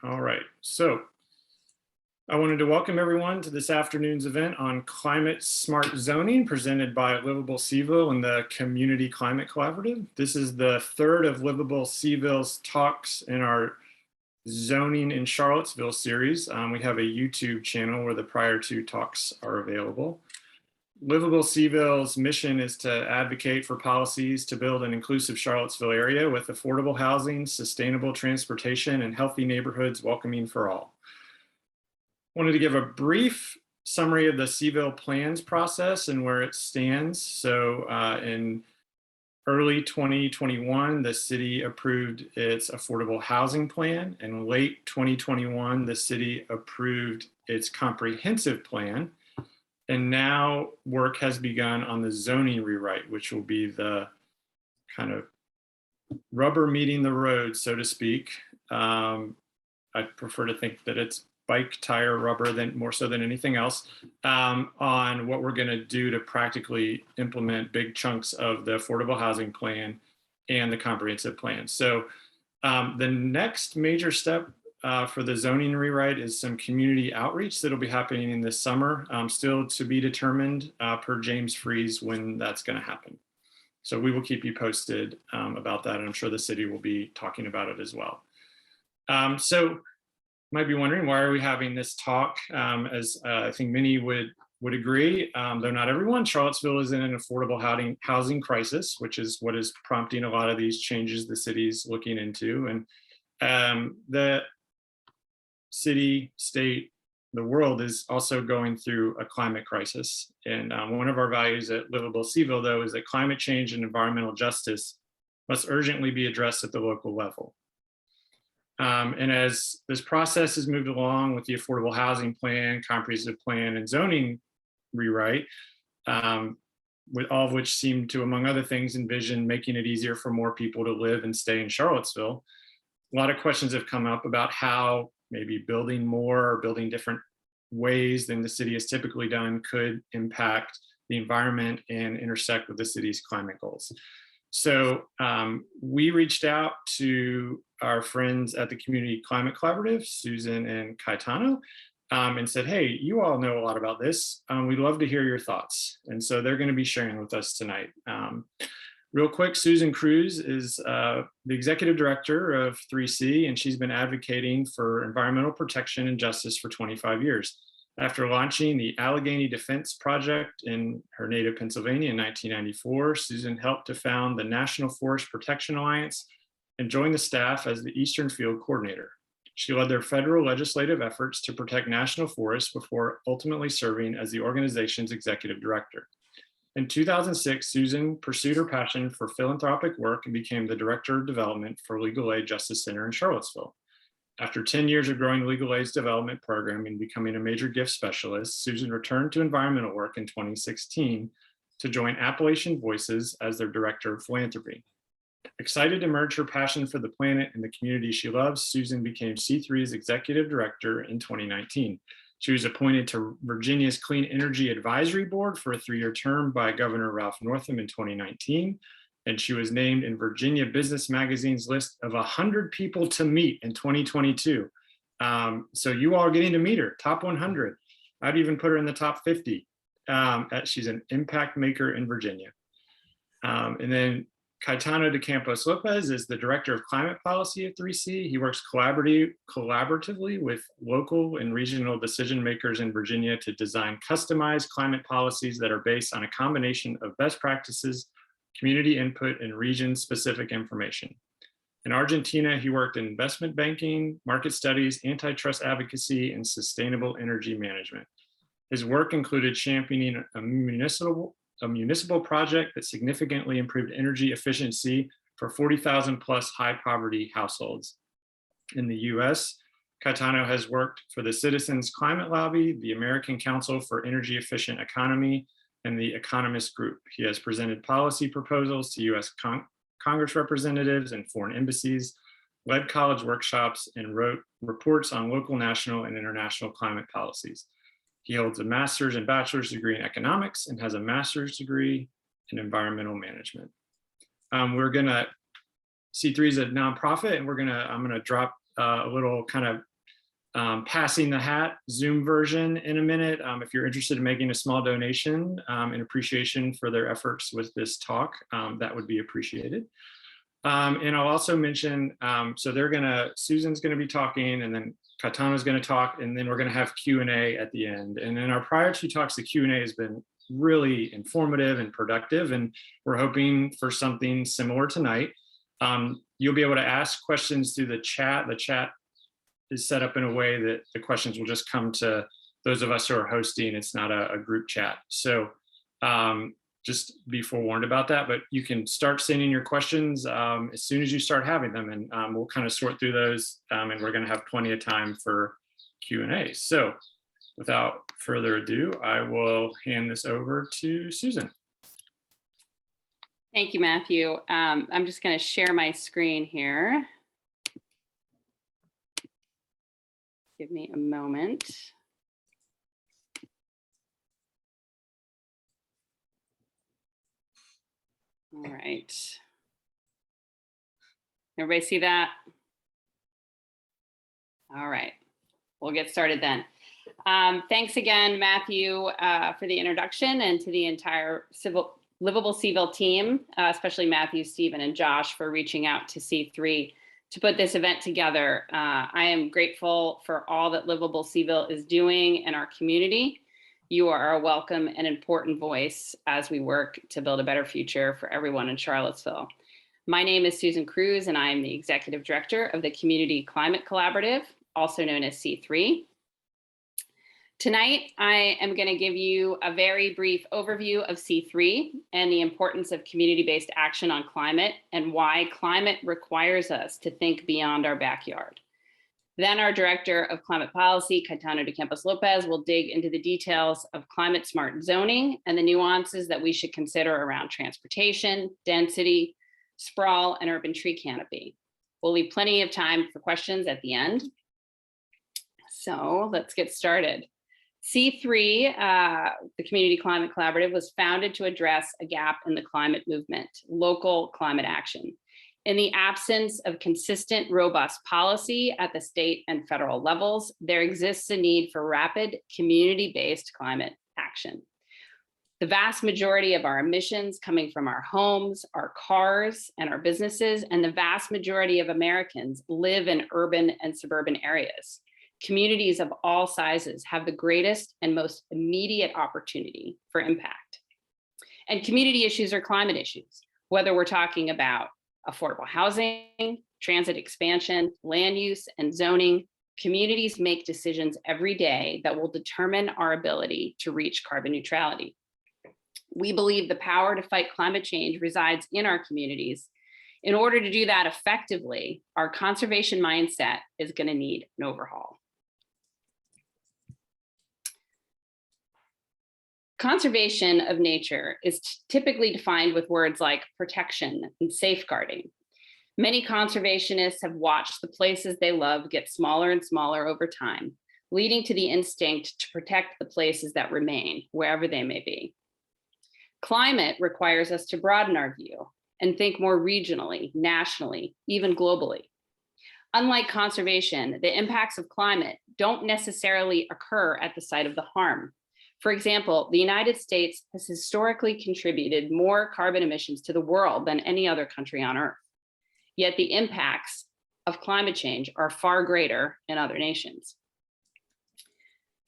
All right, so I wanted to welcome everyone to this afternoon's event on climate smart zoning presented by Livable Cville and the Community Climate Collaborative. This is the third of Livable Cville's talks in our Zoning in Charlottesville series. We have a YouTube channel where the prior two talks are available. Livable Cville's mission is to advocate for policies to build an inclusive Charlottesville area with affordable housing, sustainable transportation, and healthy neighborhoods welcoming for all. Wanted to give a brief summary of the Cville Plans process and where it stands. So in early 2021, the city approved its affordable housing plan. In late 2021, the city approved its comprehensive plan. And now work has begun on the zoning rewrite, which will be the kind of rubber meeting the road, so to speak. I prefer to think that it's bike tire rubber more so than anything else, on what we're going to do to practically implement big chunks of the affordable housing plan and the comprehensive plan. So the next major step for the zoning rewrite is some community outreach that'll be happening in this summer, still to be determined per James Freeze when that's going to happen. So we will keep you posted about that, and I'm sure the city will be talking about it as well. So might be wondering, why are we having this talk? As I think many would agree, though not everyone, Charlottesville is in an affordable housing crisis, which is what is prompting a lot of these changes the city's looking into. And the city, state, the world is also going through a climate crisis. And one of our values at Livable Cville, though, is that climate change and environmental justice must urgently be addressed at the local level. And as this process has moved along with the affordable housing plan, comprehensive plan, and zoning rewrite, with all of which seem to, among other things, envision making it easier for more people to live and stay in Charlottesville, a lot of questions have come up about how maybe building more or building different ways than the city has typically done could impact the environment and intersect with the city's climate goals. So we reached out to our friends at the Community Climate Collaborative, Susan and Caetano, and said, hey, you all know a lot about this. We'd love to hear your thoughts. And so they're going to be sharing with us tonight. Real quick, Susan Kruse is the executive director of 3C, and she's been advocating for environmental protection and justice for 25 years. After launching the Allegheny Defense Project in her native Pennsylvania in 1994, Susan helped to found the National Forest Protection Alliance and joined the staff as the Eastern Field Coordinator. She led their federal legislative efforts to protect national forests before ultimately serving as the organization's executive director. In 2006, Susan pursued her passion for philanthropic work and became the Director of Development for Legal Aid Justice Center in Charlottesville. After 10 years of growing legal aid's development program and becoming a major gift specialist, Susan returned to environmental work in 2016 to join Appalachian Voices as their Director of Philanthropy. Excited to merge her passion for the planet and the community she loves, Susan became C3's Executive Director in 2019. She was appointed to Virginia's Clean Energy Advisory Board for a 3-year term by Governor Ralph Northam in 2019. And she was named in Virginia Business Magazine's list of 100 people to meet in 2022. So you all are getting to meet her, top 100. I'd even put her in the top 50. She's an impact maker in Virginia. And then Caetano de Campos Lopes is the Director of Climate Policy at 3C. He works collaboratively with local and regional decision makers in Virginia to design customized climate policies that are based on a combination of best practices, community input, and region-specific information. In Argentina, he worked in investment banking, market studies, antitrust advocacy, and sustainable energy management. His work included championing a municipal project that significantly improved energy efficiency for 40,000 plus high poverty households. In the US, Caetano has worked for the Citizens Climate Lobby, the American Council for Energy Efficient Economy, and the Economist Group. He has presented policy proposals to US Congress representatives and foreign embassies, led college workshops, and wrote reports on local, national, and international climate policies. He holds a master's and bachelor's degree in economics and has a master's degree in environmental management. C3 is a nonprofit, and I'm gonna drop a little kind of passing the hat Zoom version in a minute. If you're interested in making a small donation in appreciation for their efforts with this talk, that would be appreciated. And I'll also mention, so Susan's gonna be talking, and then Caetano's gonna talk, and then we're gonna have Q&A at the end. And in our prior two talks, the Q&A has been really informative and productive, and we're hoping for something similar tonight. You'll be able to ask questions through the chat. The chat is set up in a way that the questions will just come to those of us who are hosting. It's not a group chat. So just be forewarned about that, but you can start sending your questions as soon as you start having them, and we'll kind of sort through those, and we're going to have plenty of time for Q&A. So without further ado, I will hand this over to Susan. Thank you, Matthew. I'm just going to share my screen here. Give me a moment. All right. Everybody see that? All right. We'll get started then. Thanks again, Matthew, for the introduction, and to the entire Livable Cville team, especially Matthew, Stephen, and Josh, for reaching out to C3 to put this event together. I am grateful for all that Livable Cville is doing in our community. You are a welcome and important voice as we work to build a better future for everyone in Charlottesville. My name is Susan Kruse, and I am the Executive Director of the Community Climate Collaborative, also known as C3. Tonight, I am going to give you a very brief overview of C3 and the importance of community-based action on climate, and why climate requires us to think beyond our backyard. Then our Director of Climate Policy, Caetano de Campos Lopes, will dig into the details of climate smart zoning and the nuances that we should consider around transportation, density, sprawl, and urban tree canopy. We'll leave plenty of time for questions at the end. So let's get started. C3, the Community Climate Collaborative, was founded to address a gap in the climate movement, local climate action. In the absence of consistent, robust policy at the state and federal levels, there exists a need for rapid, community-based climate action. The vast majority of our emissions coming from our homes, our cars, and our businesses, and the vast majority of Americans live in urban and suburban areas. Communities of all sizes have the greatest and most immediate opportunity for impact. And community issues are climate issues, whether we're talking about affordable housing, transit expansion, land use, and zoning. Communities make decisions every day that will determine our ability to reach carbon neutrality. We believe the power to fight climate change resides in our communities. In order to do that effectively, our conservation mindset is going to need an overhaul. Conservation of nature is typically defined with words like protection and safeguarding. Many conservationists have watched the places they love get smaller and smaller over time, leading to the instinct to protect the places that remain, wherever they may be. Climate requires us to broaden our view and think more regionally, nationally, even globally. Unlike conservation, the impacts of climate don't necessarily occur at the site of the harm. For example, the United States has historically contributed more carbon emissions to the world than any other country on Earth. Yet the impacts of climate change are far greater in other nations.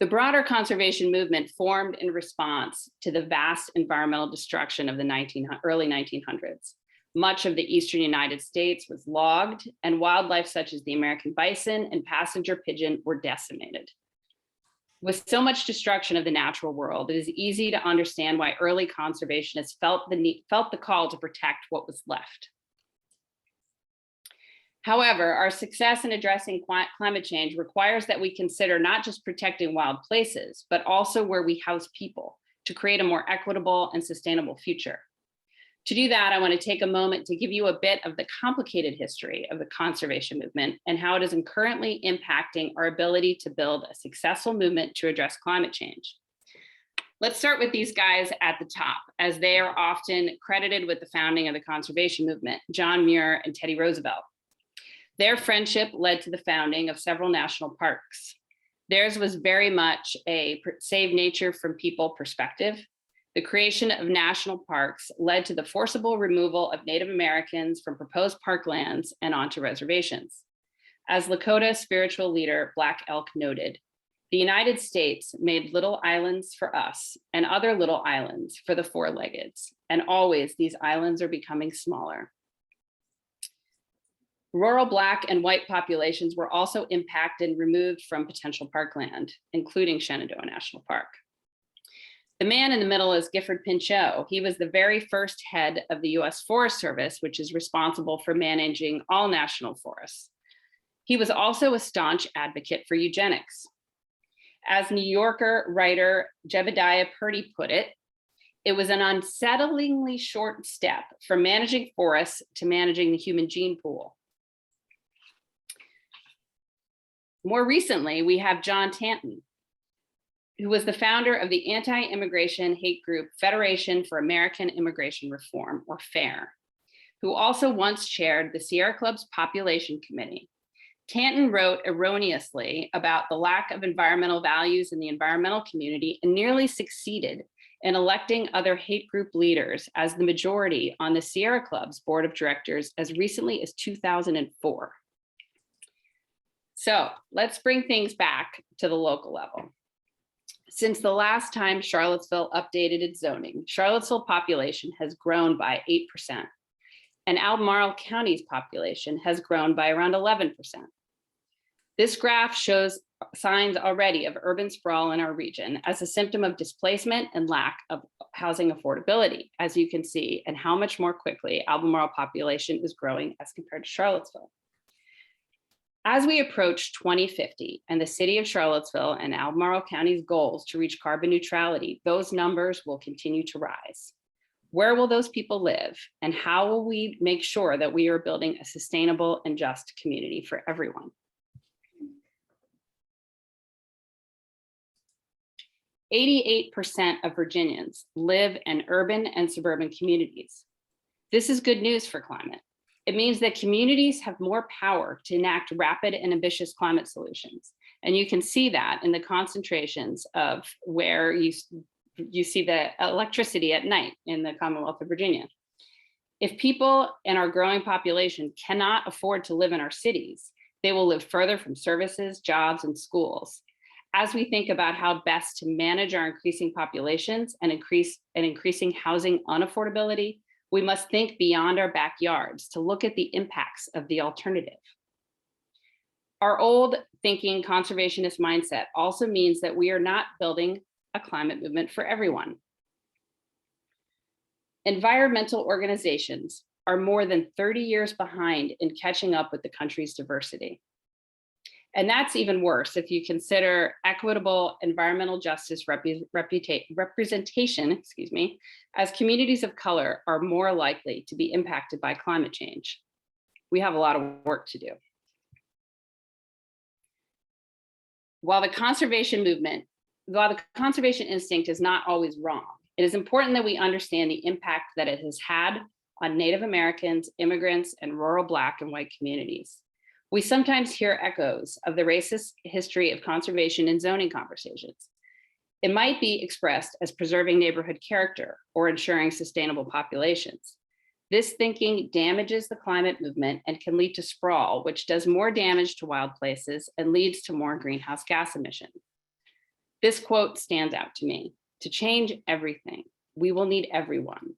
The broader conservation movement formed in response to the vast environmental destruction of the early 1900s. Much of the eastern United States was logged, and wildlife such as the American bison and passenger pigeon were decimated. With so much destruction of the natural world, it is easy to understand why early conservationists felt the call to protect what was left. However, our success in addressing climate change requires that we consider not just protecting wild places, but also where we house people to create a more equitable and sustainable future. To do that, I want to take a moment to give you a bit of the complicated history of the conservation movement and how it is currently impacting our ability to build a successful movement to address climate change. Let's start with these guys at the top, as they are often credited with the founding of the conservation movement, John Muir and Teddy Roosevelt. Their friendship led to the founding of several national parks. Theirs was very much a save nature from people perspective. The creation of national parks led to the forcible removal of Native Americans from proposed parklands and onto reservations. As Lakota spiritual leader Black Elk noted, the United States made little islands for us and other little islands for the four-leggeds, and always these islands are becoming smaller. Rural Black and white populations were also impacted and removed from potential parkland, including Shenandoah National Park. The man in the middle is Gifford Pinchot. He was the very first head of the US Forest Service, which is responsible for managing all national forests. He was also a staunch advocate for eugenics. As New Yorker writer Jebediah Purdy put it, it was an unsettlingly short step from managing forests to managing the human gene pool. More recently, we have John Tanton, who was the founder of the anti-immigration hate group Federation for American Immigration Reform, or FAIR, who also once chaired the Sierra Club's Population Committee. Tanton wrote erroneously about the lack of environmental values in the environmental community and nearly succeeded in electing other hate group leaders as the majority on the Sierra Club's board of directors as recently as 2004. So let's bring things back to the local level. Since the last time Charlottesville updated its zoning, Charlottesville population has grown by 8%, and Albemarle County's population has grown by around 11%. This graph shows signs already of urban sprawl in our region as a symptom of displacement and lack of housing affordability, as you can see, and how much more quickly Albemarle population is growing as compared to Charlottesville. As we approach 2050 and the city of Charlottesville and Albemarle County's goals to reach carbon neutrality, those numbers will continue to rise. Where will those people live? And how will we make sure that we are building a sustainable and just community for everyone? 88% of Virginians live in urban and suburban communities. This is good news for climate. It means that communities have more power to enact rapid and ambitious climate solutions. And you can see that in the concentrations of where you see the electricity at night in the Commonwealth of Virginia. If people in our growing population cannot afford to live in our cities, they will live further from services, jobs, and schools. As we think about how best to manage our increasing populations and increasing housing unaffordability, we must think beyond our backyards to look at the impacts of the alternative. Our old thinking conservationist mindset also means that we are not building a climate movement for everyone. Environmental organizations are more than 30 years behind in catching up with the country's diversity. And that's even worse if you consider equitable environmental justice representation, as communities of color are more likely to be impacted by climate change. We have a lot of work to do. While the conservation instinct is not always wrong, it is important that we understand the impact that it has had on Native Americans, immigrants, and rural Black and white communities. We sometimes hear echoes of the racist history of conservation in zoning conversations. It might be expressed as preserving neighborhood character or ensuring sustainable populations. This thinking damages the climate movement and can lead to sprawl, which does more damage to wild places and leads to more greenhouse gas emission. This quote stands out to me. To change everything, we will need everyone.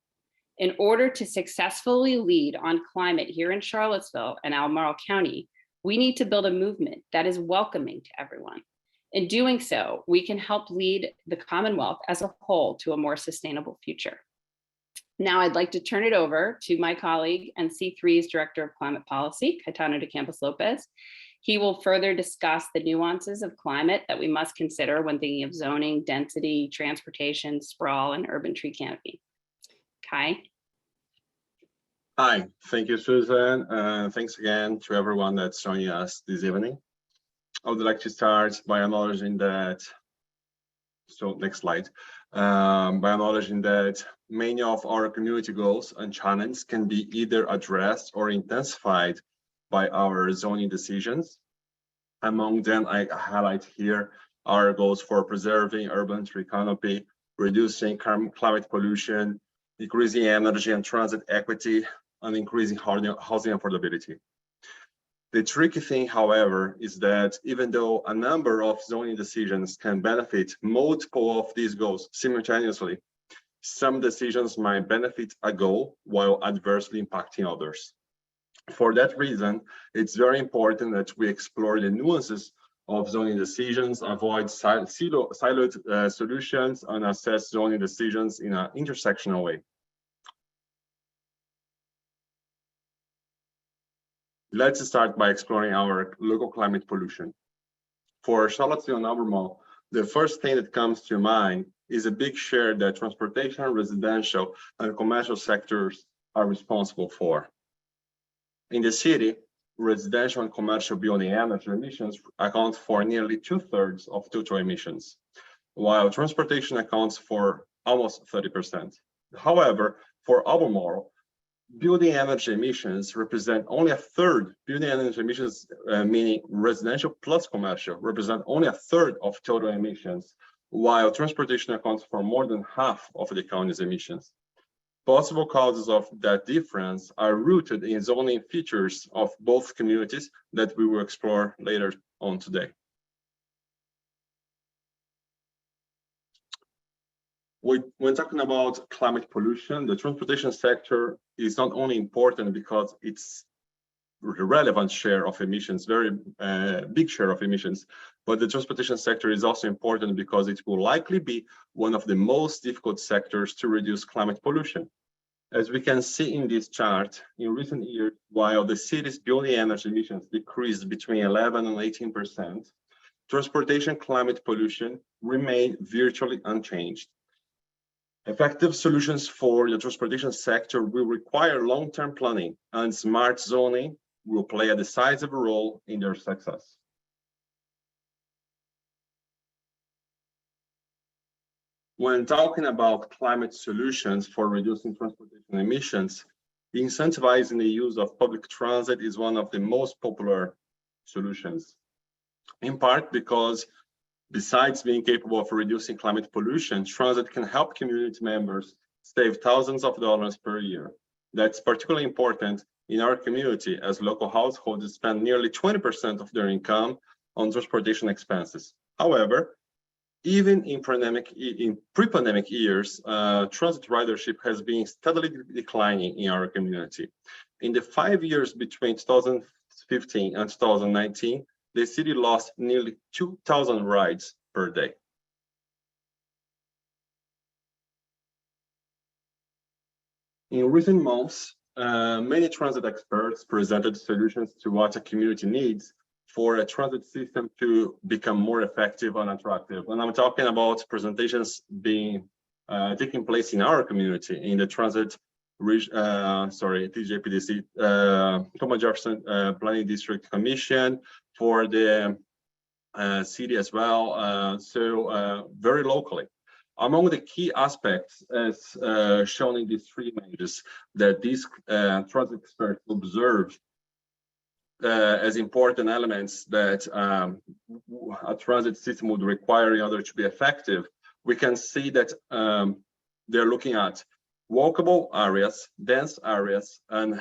In order to successfully lead on climate here in Charlottesville and Albemarle County, we need to build a movement that is welcoming to everyone. In doing so, we can help lead the Commonwealth as a whole to a more sustainable future. Now I'd like to turn it over to my colleague and C3's Director of Climate Policy, Caetano de Campos Lopes. He will further discuss the nuances of climate that we must consider when thinking of zoning, density, transportation, sprawl, and urban tree canopy. Kai? Hi, thank you, Susan. Thanks again to everyone that's joining us this evening. I would like to start by acknowledging that, so next slide, by acknowledging that many of our community goals and challenges can be either addressed or intensified by our zoning decisions. Among them, I highlight here our goals for preserving urban tree canopy, reducing climate pollution, decreasing energy and transit equity, and increasing housing affordability. The tricky thing, however, is that even though a number of zoning decisions can benefit multiple of these goals simultaneously, some decisions might benefit a goal while adversely impacting others. For that reason, it's very important that we explore the nuances of zoning decisions, avoid siloed solutions, and assess zoning decisions in an intersectional way. Let's start by exploring our local climate pollution. For Charlottesville and Albemarle, the first thing that comes to mind is a big share that transportation, residential, and commercial sectors are responsible for. In the city, residential and commercial building energy emissions account for nearly 2/3 of total emissions, while transportation accounts for almost 30%. However, for Albemarle, building energy emissions represent only 1/3. Building energy emissions, meaning residential plus commercial, represent only 1/3 of total emissions, while transportation accounts for more than half of the county's emissions. Possible causes of that difference are rooted in zoning features of both communities that we will explore later on today. When talking about climate pollution, the transportation sector is not only important because it's a relevant share of emissions, very big share of emissions, but the transportation sector is also important because it will likely be one of the most difficult sectors to reduce climate pollution. As we can see in this chart, in recent years, while the city's building energy emissions decreased between 11 and 18%, transportation climate pollution remained virtually unchanged. Effective solutions for the transportation sector will require long-term planning, and smart zoning will play a decisive role in their success. When talking about climate solutions for reducing transportation emissions, incentivizing the use of public transit is one of the most popular solutions, in part because besides being capable of reducing climate pollution, transit can help community members save thousands of dollars per year. That's particularly important in our community, as local households spend nearly 20% of their income on transportation expenses. However, even in pre-pandemic years, transit ridership has been steadily declining in our community. In the 5 years between 2015 and 2019, the city lost nearly 2,000 rides per day. In recent months, many transit experts presented solutions to what a community needs for a transit system to become more effective and attractive. And I'm talking about presentations taking place in our community, in the transit TJPDC, Thomas Jefferson Planning District Commission, for the city as well, very locally. Among the key aspects, as shown in these three images, that these transit experts observed as important elements that a transit system would require in order to be effective, we can see that they're looking at walkable areas, dense areas, and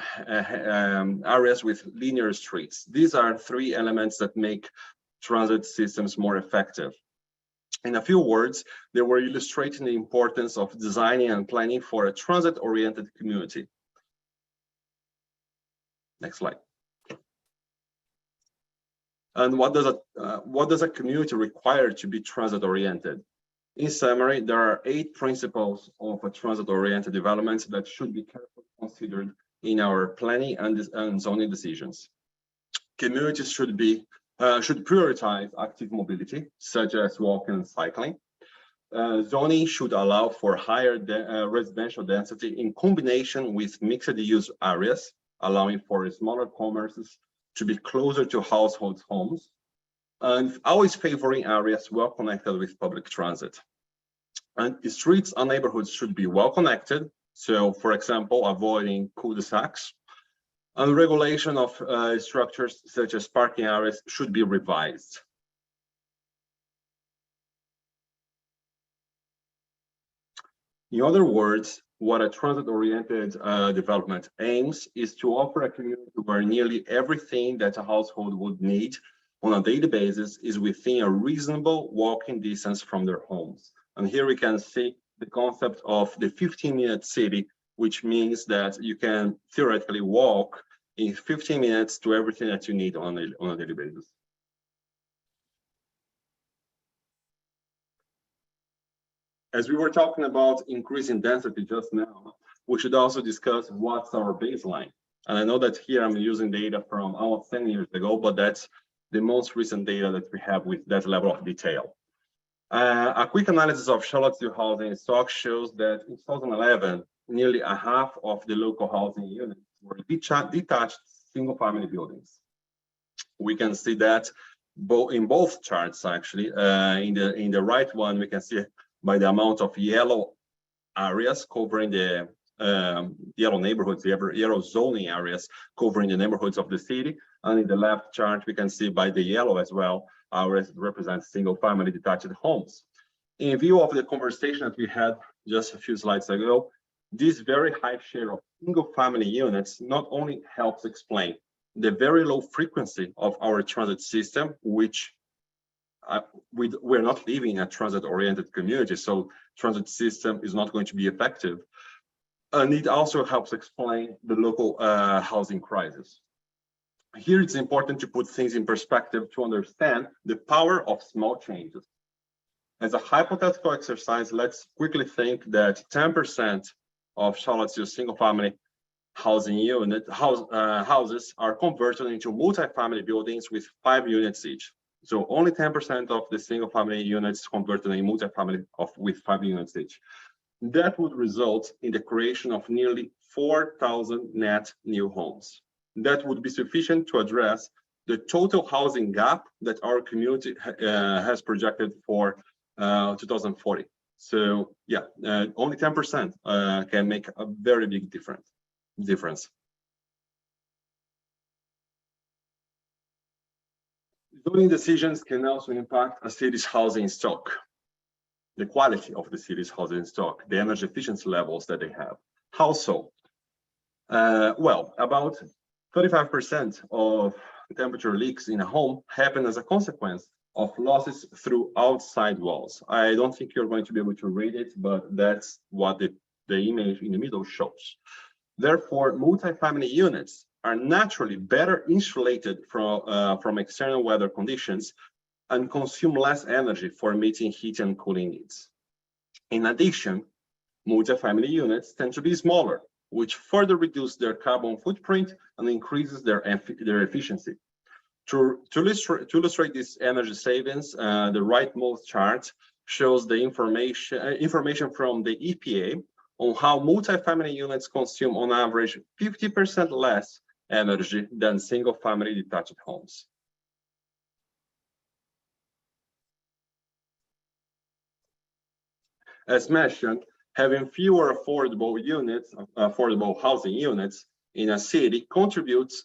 areas with linear streets. These are three elements that make transit systems more effective. In a few words, they were illustrating the importance of designing and planning for a transit-oriented community. Next slide. And what does a community require to be transit-oriented? In summary, there are 8 principles of a transit-oriented development that should be carefully considered in our planning and zoning decisions. Communities should prioritize active mobility, such as walking and cycling. Zoning should allow for higher residential density in combination with mixed-use areas, allowing for smaller commerces to be closer to households' homes, and always favoring areas well connected with public transit. And the streets and neighborhoods should be well connected. So, for example, avoiding cul-de-sacs. And regulation of structures such as parking areas should be revised. In other words, what a transit-oriented development aims is to offer a community where nearly everything that a household would need on a daily basis is within a reasonable walking distance from their homes. And here we can see the concept of the 15-minute city, which means that you can theoretically walk in 15 minutes to everything that you need on a daily basis. As we were talking about increasing density just now, we should also discuss what's our baseline. And I know that here I'm using data from almost 10 years ago, but that's the most recent data that we have with that level of detail. A quick analysis of Charlottesville housing stock shows that in 2011, nearly a half of the local housing units were detached single-family buildings. We can see that in both charts, actually. In the right one, we can see by the amount of yellow areas covering the yellow neighborhoods, the yellow zoning areas covering the neighborhoods of the city. And in the left chart, we can see by the yellow as well, areas represent single-family detached homes. In view of the conversation that we had just a few slides ago, this very high share of single-family units not only helps explain the very low frequency of our transit system, which we're not living in a transit-oriented community, so transit system is not going to be effective. And it also helps explain the local housing crisis. Here it's important to put things in perspective to understand the power of small changes. As a hypothetical exercise, let's quickly think that 10% of Charlottesville single-family housing houses are converted into multi-family buildings with 5 units each. So only 10% of the single-family units converted in multi-family with 5 units each. That would result in the creation of nearly 4,000 net new homes. That would be sufficient to address the total housing gap that our community has projected for 2040. So yeah, only 10% can make a very big difference. Zoning decisions can also impact a city's housing stock, the quality of the city's housing stock, the energy efficiency levels that they have. How so? Well, about 35% of temperature leaks in a home happen as a consequence of losses through outside walls. I don't think you're going to be able to read it, but that's what the image in the middle shows. Therefore, multifamily units are naturally better insulated from external weather conditions and consume less energy for meeting heat and cooling needs. In addition, multifamily units tend to be smaller, which further reduce their carbon footprint and increases their efficiency. To illustrate these energy savings, the rightmost chart shows the information from the EPA on how multifamily units consume on average 50% less energy than single-family detached homes. As mentioned, having fewer affordable housing units in a city contributes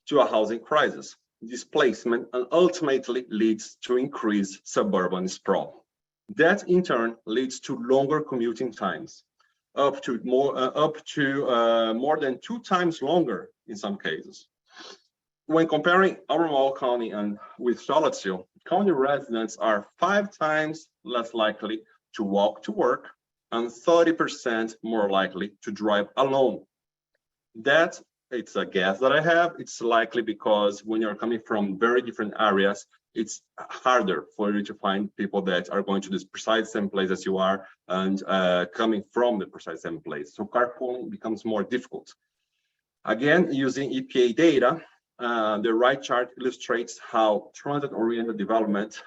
to a housing crisis, displacement, and ultimately leads to increased suburban sprawl. That in turn leads to longer commuting times, up to more than 2 times longer in some cases. When comparing Albemarle County and with Charlottesville, county residents are 5 times less likely to walk to work and 30% more likely to drive alone. That, it's a guess that I have, it's likely because when you're coming from very different areas, it's harder for you to find people that are going to this precise same place as you are and coming from the precise same place. So carpooling becomes more difficult. Again, using EPA data, the right chart illustrates how transit-oriented development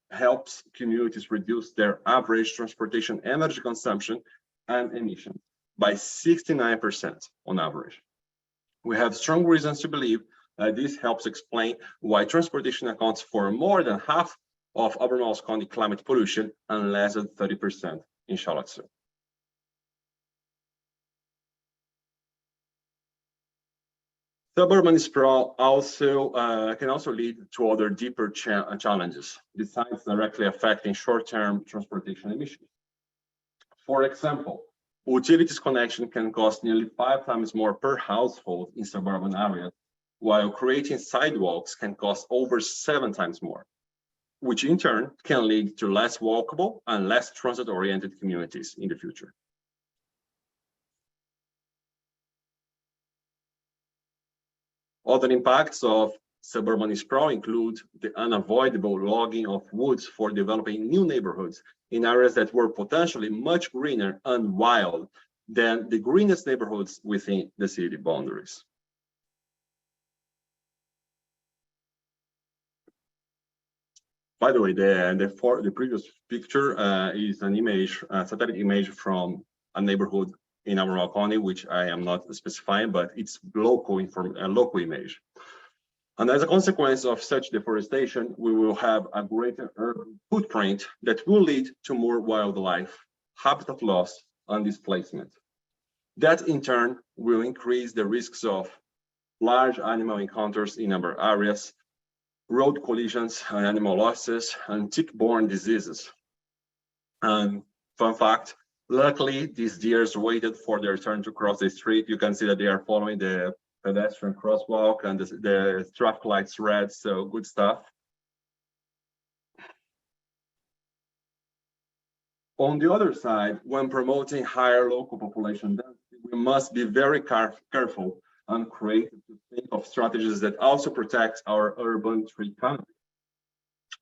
helps communities reduce their average transportation energy consumption and emissions by 69% on average. We have strong reasons to believe this helps explain why transportation accounts for more than half of Albemarle County climate pollution and less than 30% in Charlottesville. Suburban sprawl also can also lead to other deeper challenges, besides directly affecting short-term transportation emissions. For example, utilities connection can cost nearly 5 times more per household in suburban areas, while creating sidewalks can cost over 7 times more, which in turn can lead to less walkable and less transit-oriented communities in the future. Other impacts of suburban sprawl include the unavoidable logging of woods for developing new neighborhoods in areas that were potentially much greener and wild than the greenest neighborhoods within the city boundaries. By the way, the previous picture is an image, a satellite image from a neighborhood in Albemarle County, which I am not specifying, but it's local image. And as a consequence of such deforestation, we will have a greater urban footprint that will lead to more wildlife, habitat loss, and displacement. That in turn will increase the risks of large animal encounters in our areas, road collisions and animal losses, and tick-borne diseases. And fun fact, luckily, these deers waited for their turn to cross the street. You can see that they are following the pedestrian crosswalk and the traffic lights red, so good stuff. On the other side, when promoting higher local population density, we must be very careful and creative to think of strategies that also protect our urban tree canopy.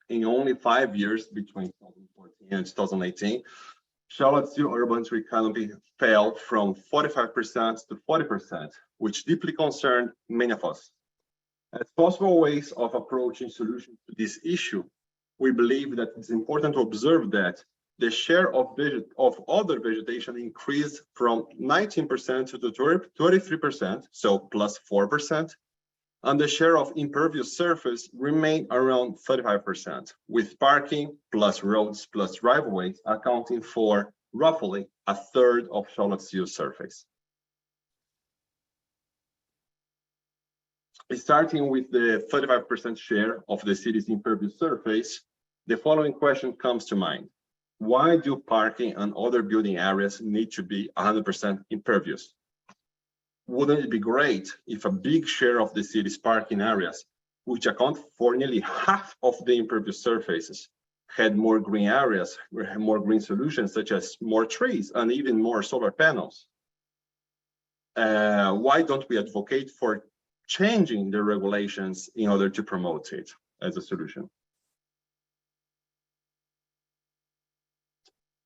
In only 5 years, between 2014 and 2018, Charlottesville urban tree canopy fell from 45% to 40%, which deeply concerned many of us. As possible ways of approaching solutions to this issue, we believe that it's important to observe that the share of other vegetation increased from 19% to 23%, so plus 4%, and the share of impervious surface remained around 35%, with parking plus roads plus driveways accounting for roughly a third of Charlottesville's surface. Starting with the 35% share of the city's impervious surface, the following question comes to mind. Why do parking and other building areas need to be 100% impervious? Wouldn't it be great if a big share of the city's parking areas, which account for nearly half of the impervious surfaces, had more green areas, more green solutions, such as more trees and even more solar panels? Why don't we advocate for changing the regulations in order to promote it as a solution?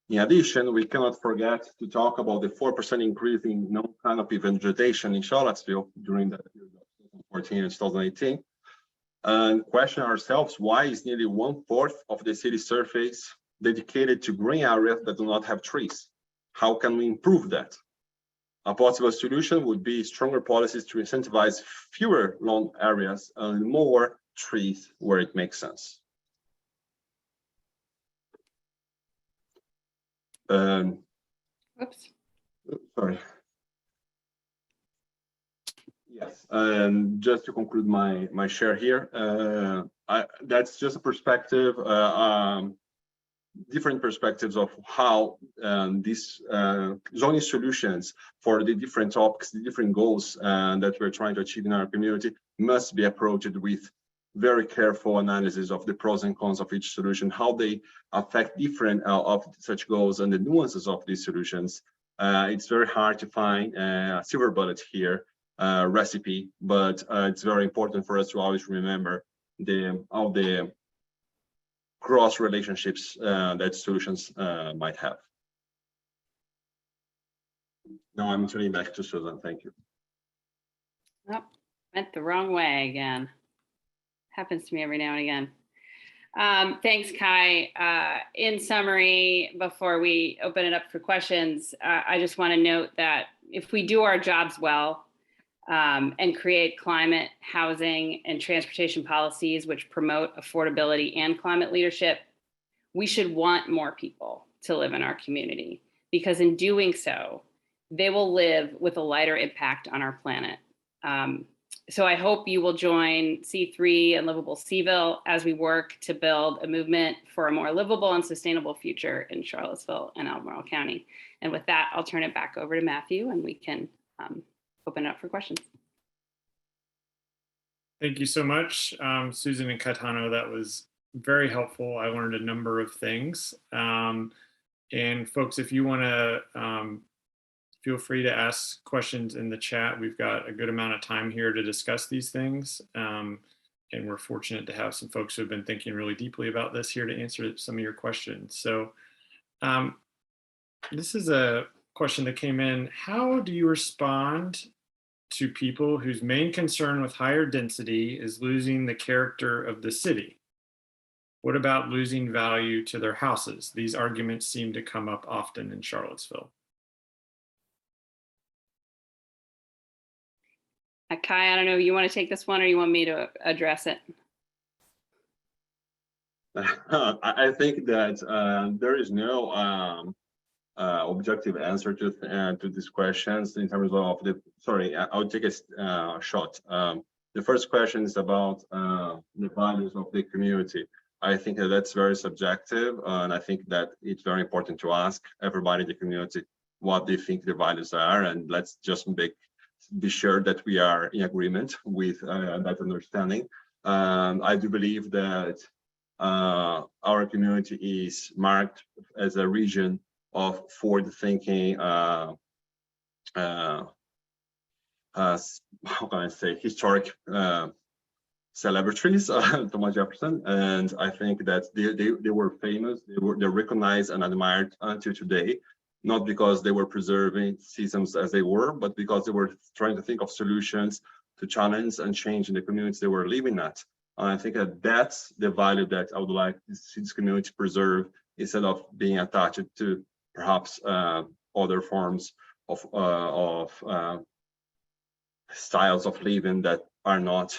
In addition, we cannot forget to talk about the 4% increase in non-canopy vegetation in Charlottesville during that period of 2014 and 2018, and question ourselves why is nearly 1/4 of the city's surface dedicated to green areas that do not have trees? How can we improve that? A possible solution would be stronger policies to incentivize fewer lawn areas and more trees where it makes sense. Whoops. Sorry. Yes, just to conclude my share here, that's just a perspective, different perspectives of how these zoning solutions for the different topics, the different goals that we're trying to achieve in our community must be approached with very careful analysis of the pros and cons of each solution, how they affect different of such goals and the nuances of these solutions. It's very hard to find a silver bullet here, recipe, but it's very important for us to always remember all the cross relationships that solutions might have. Now I'm turning back to Susan. Thank you. Oh, went the wrong way again. Happens to me every now and again. Thanks, Kai. In summary, before we open it up for questions, I just want to note that if we do our jobs well and create climate, housing, and transportation policies which promote affordability and climate leadership, we should want more people to live in our community, because in doing so, they will live with a lighter impact on our planet. so I hope you will join C3 and Livable Cville as we work to build a movement for a more livable and sustainable future in Charlottesville and Albemarle County. And with that, I'll turn it back over to Matthew and we can open it up for questions. Thank you so much, Susan and Caetano. That was very helpful. I learned a number of things. And folks, if you want to feel free to ask questions in the chat. We've got a good amount of time here to discuss these things. And we're fortunate to have some folks who have been thinking really deeply about this here to answer some of your questions. So this is a question that came in. How do you respond to people whose main concern with higher density is losing the character of the city? What about losing value to their houses? These arguments seem to come up often in Charlottesville. Kai, I don't know, you want to take this one or you want me to address it? I think that there is no objective answer to these questions in terms of the, sorry, I'll take a shot. The first question is about the values of the community. I think that that's very subjective, and I think that it's very important to ask everybody in the community what they think the values are, and let's just be sure that we are in agreement with that understanding. I do believe that our community is marked as a region of forward-thinking, how can I say, historic celebrities, Thomas Jefferson, and I think that they were famous, they're recognized and admired until today. Not because they were preserving systems as they were, but because they were trying to think of solutions to challenge and change in the communities they were living at. And I think that that's the value that I would like this community to preserve, instead of being attached to perhaps other forms of styles of living that are not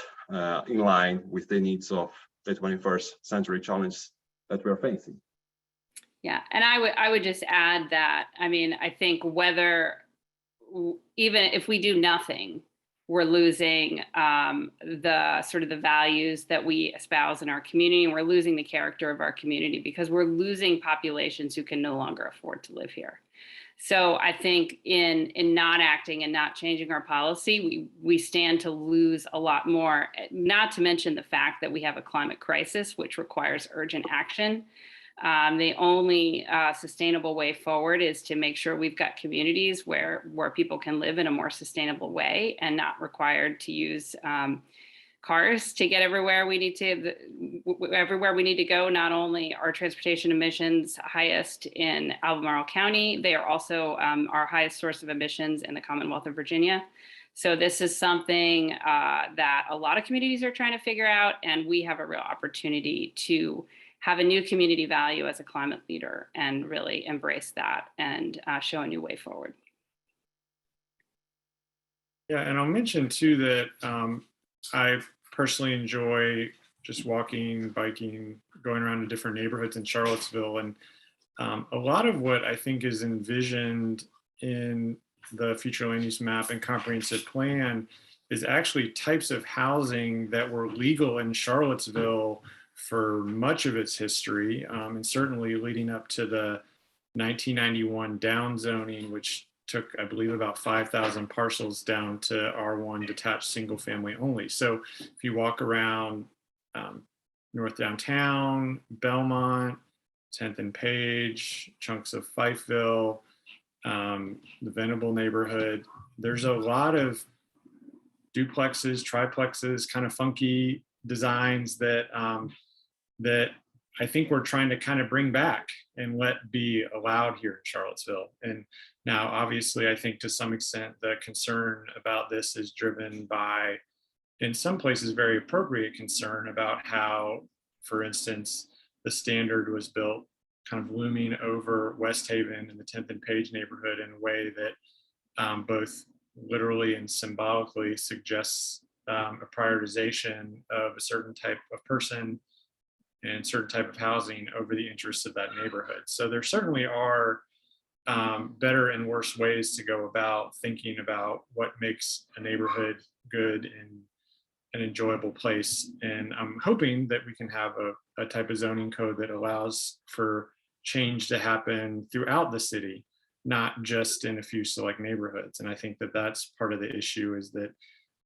in line with the needs of the 21st century challenges that we're facing. Yeah, and I would just add that, I mean, I think whether, even if we do nothing, we're losing the sort of the values that we espouse in our community, and we're losing the character of our community because we're losing populations who can no longer afford to live here. So I think in not acting and not changing our policy, we stand to lose a lot more, not to mention the fact that we have a climate crisis, which requires urgent action. The only sustainable way forward is to make sure we've got communities where people can live in a more sustainable way and not required to use cars to get everywhere we need to go. Not only are transportation emissions highest in Albemarle County, they are also our highest source of emissions in the Commonwealth of Virginia. So this is something that a lot of communities are trying to figure out, and we have a real opportunity to have a new community value as a climate leader and really embrace that and show a new way forward. Yeah, and I'll mention too that I personally enjoy just walking, biking, going around to different neighborhoods in Charlottesville. And a lot of what I think is envisioned in the future land use map and comprehensive plan is actually types of housing that were legal in Charlottesville for much of its history, and certainly leading up to the 1991 down zoning, which took, I believe, about 5,000 parcels down to R1 detached single family only. So if you walk around North Downtown, Belmont, 10th and Page, chunks of Fifeville, the Venable neighborhood, there's a lot of duplexes, triplexes, kind of funky designs that that I think we're trying to kind of bring back and let be allowed here in Charlottesville. And now, obviously, I think to some extent, the concern about this is driven by, in some places, very appropriate concern about how, for instance, the Standard was built kind of looming over West Haven and the 10th and Page neighborhood in a way that both literally and symbolically suggests a prioritization of a certain type of person and certain type of housing over the interests of that neighborhood. So there certainly are better and worse ways to go about thinking about what makes a neighborhood good an enjoyable place. And I'm hoping that we can have a type of zoning code that allows for change to happen throughout the city, not just in a few select neighborhoods. And I think that that's part of the issue, is that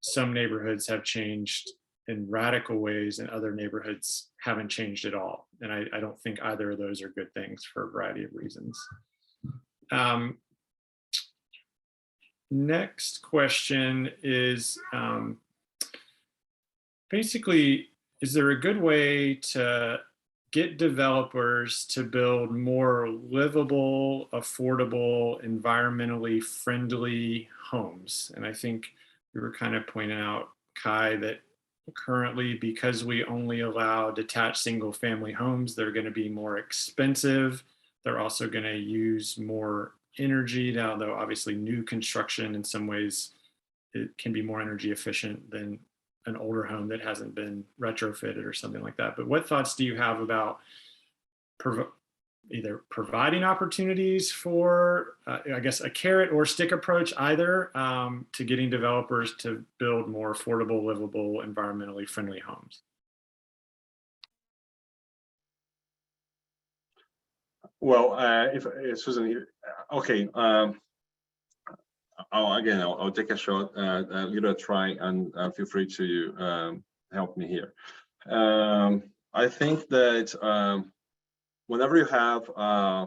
some neighborhoods have changed in radical ways and other neighborhoods haven't changed at all. And I don't think either of those are good things for a variety of reasons. Next question is, basically, is there a good way to get developers to build more livable, affordable, environmentally friendly homes? And I think we were kind of pointing out, Kai, that currently, because we only allow detached single family homes, they're going to be more expensive. They're also going to use more energy, although obviously new construction in some ways it can be more energy efficient than an older home that hasn't been retrofitted or something like that. But what thoughts do you have about either providing opportunities for, I guess, a carrot or stick approach, either, to getting developers to build more affordable, livable, environmentally friendly homes? Well, if Susan, okay, I'll take a shot, give it a try, and feel free to help me here. I think that whenever you have a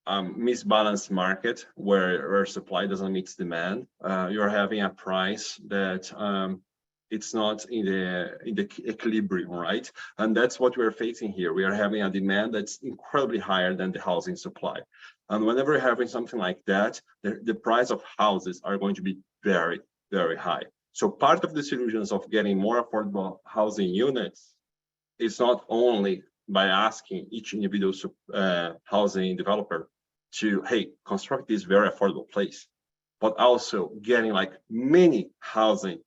misbalanced market where supply doesn't meet demand, you're having a price that it's not in the equilibrium, right? And that's what we're facing here. We are having a demand that's incredibly higher than the housing supply. And whenever you're having something like that, the price of houses are going to be very, very high. So part of the solutions of getting more affordable housing units is not only by asking each individual housing developer to, hey, construct this very affordable place, but also getting like many housing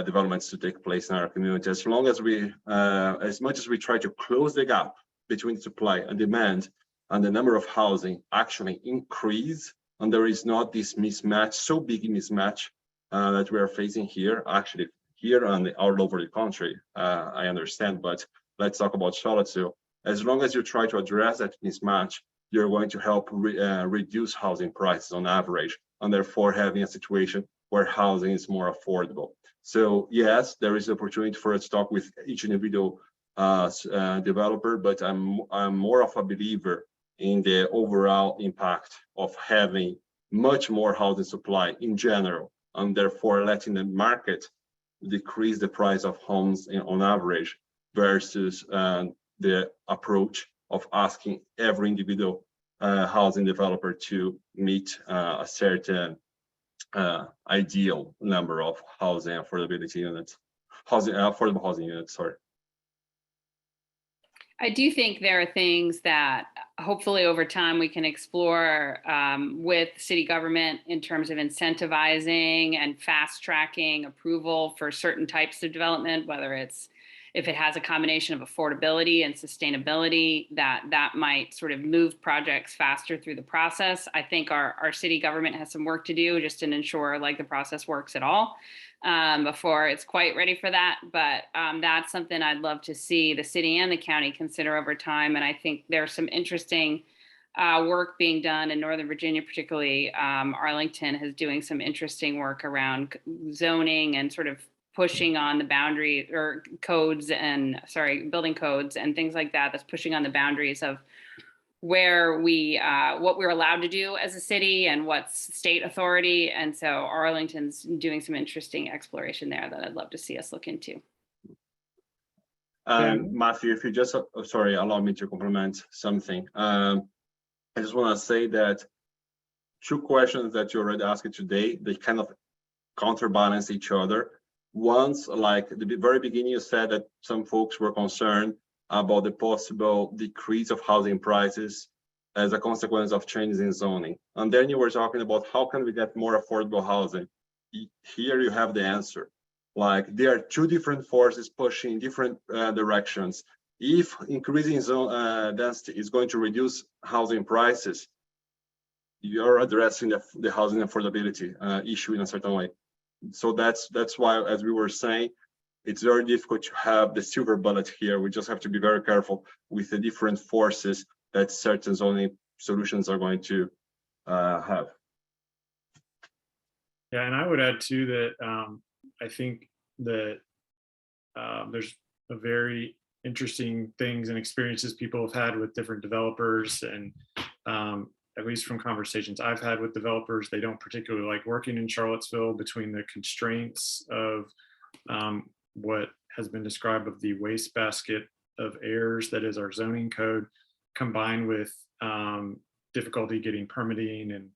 developments to take place in our community. As long as we, as much as we try to close the gap between supply and demand, and the number of housing actually increase, and there is not this mismatch, so big mismatch that we are facing here, actually here and all over the country, I understand, but let's talk about Charlottesville. As long as you try to address that mismatch, you're going to help reduce housing prices on average, and therefore having a situation where housing is more affordable. So yes, there is opportunity for us to talk with each individual developer, but I'm more of a believer in the overall impact of having much more housing supply in general, and therefore letting the market decrease the price of homes on average, versus the approach of asking every individual housing developer to meet a certain ideal number of housing affordability units, affordable housing units, sorry. I do think there are things that hopefully over time we can explore with city government in terms of incentivizing and fast tracking approval for certain types of development, whether it's, if it has a combination of affordability and sustainability, that might sort of move projects faster through the process. I think our city government has some work to do just to ensure like the process works at all before it's quite ready for that. But that's something I'd love to see the city and the county consider over time. And I think there's some interesting work being done in Northern Virginia, particularly Arlington is doing some interesting work around zoning and sort of pushing on the boundary or codes and building codes and things like that. That's pushing on the boundaries of where we, what we're allowed to do as a city and what's state authority. And so Arlington's doing some interesting exploration there that I'd love to see us look into. Matthew, if you just, sorry, allow me to complement something. I just want to say that two questions that you already asked today, they kind of counterbalance each other. Once, like at the very beginning, you said that some folks were concerned about the possible decrease of housing prices as a consequence of changes in zoning. And then you were talking about how can we get more affordable housing. Here you have the answer. Like there are two different forces pushing different directions. If increasing zone density is going to reduce housing prices, you're addressing the housing affordability issue in a certain way. So that's why, as we were saying, it's very difficult to have the silver bullet here. We just have to be very careful with the different forces that certain zoning solutions are going to have. Yeah, and I would add too that I think that there's a very interesting things and experiences people have had with different developers, and at least from conversations I've had with developers, they don't particularly like working in Charlottesville between the constraints of what has been described of the wastebasket of errors that is our zoning code, combined with difficulty getting permitting and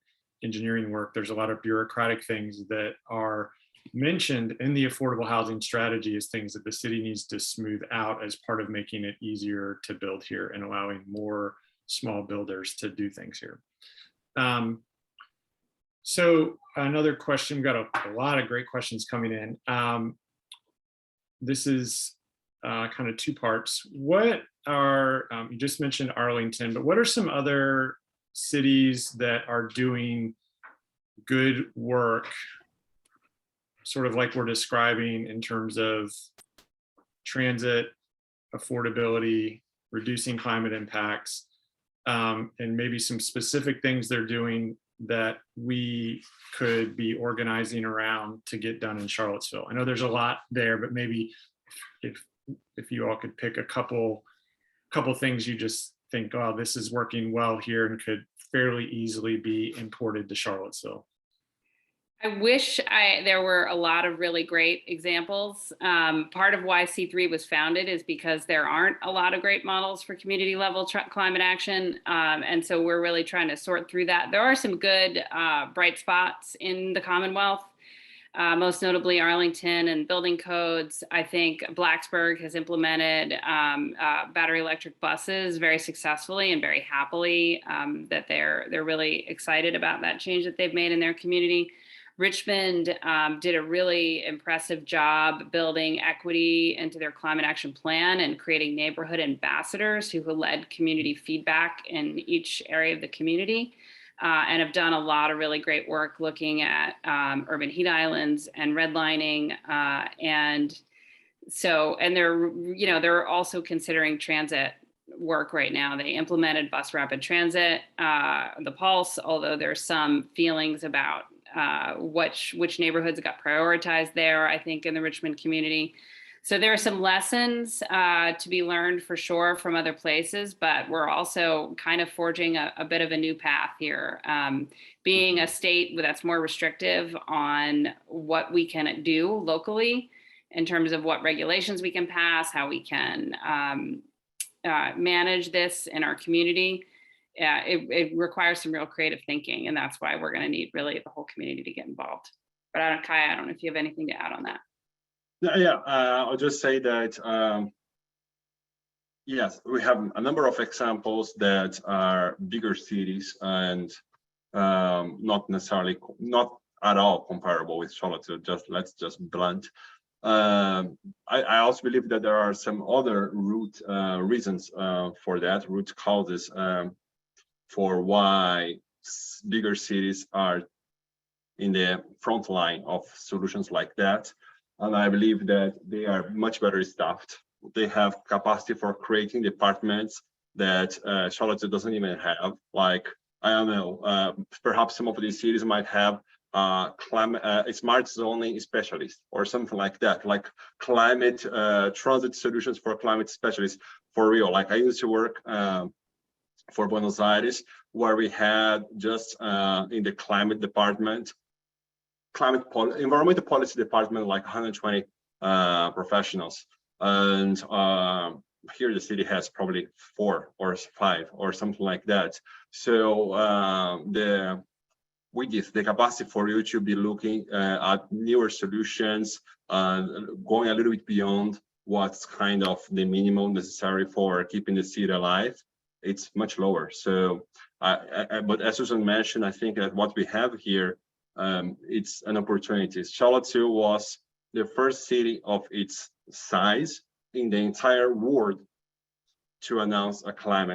engineering work. There's a lot of bureaucratic things that are mentioned in the affordable housing strategy as things that the city needs to smooth out as part of making it easier to build here and allowing more small builders to do things here. So another question, we've got a lot of great questions coming in. This is kind of two parts. What are, you just mentioned Arlington, but what are some other cities that are doing good work, sort of like we're describing in terms of transit, affordability, reducing climate impacts, and maybe some specific things they're doing that we could be organizing around to get done in Charlottesville? I know there's a lot there, but maybe if you all could pick a couple things you just think, oh, this is working well here and could fairly easily be imported to Charlottesville. I wish there were a lot of really great examples. Part of why C3 was founded is because there aren't a lot of great models for community level climate action. And so we're really trying to sort through that. There are some good bright spots in the Commonwealth, most notably Arlington and building codes. I think Blacksburg has implemented battery electric buses very successfully and very happily, that they're really excited about that change that they've made in their community. Richmond did a really impressive job building equity into their climate action plan and creating neighborhood ambassadors who led community feedback in each area of the community, and have done a lot of really great work looking at urban heat islands and redlining. And they're also considering transit work right now. They implemented bus rapid transit, the Pulse, although there's some feelings about which neighborhoods got prioritized there, I think, in the Richmond community. So there are some lessons to be learned for sure from other places, but we're also kind of forging a bit of a new path here. Being a state that's more restrictive on what we can do locally in terms of what regulations we can pass, how we can manage this in our community. It requires some real creative thinking, and that's why we're going to need really the whole community to get involved. But Kaya, I don't know if you have anything to add on that. Yeah, I'll just say that yes, we have a number of examples that are bigger cities and not at all comparable with Charlottesville. Let's just blunt. I also believe that there are some other reasons for that, root causes for why bigger cities are in the front line of solutions like that. And I believe that they are much better staffed. They have capacity for creating departments that Charlottesville doesn't even have. Like, I don't know, perhaps some of these cities might have smart zoning specialist or something like that, like climate transit solutions for climate specialists for real. Like I used to work for Buenos Aires, where we had just in the climate department, environmental policy department, like 120 professionals. And here the city has probably 4 or 5 or something like that. So with this, the capacity for you to be looking at newer solutions, going a little bit beyond what's kind of the minimum necessary for keeping the city alive, it's much lower. So, but as Susan mentioned, I think that what we have here, it's an opportunity. Charlottesville was the first city of its size in the entire world to announce a carbon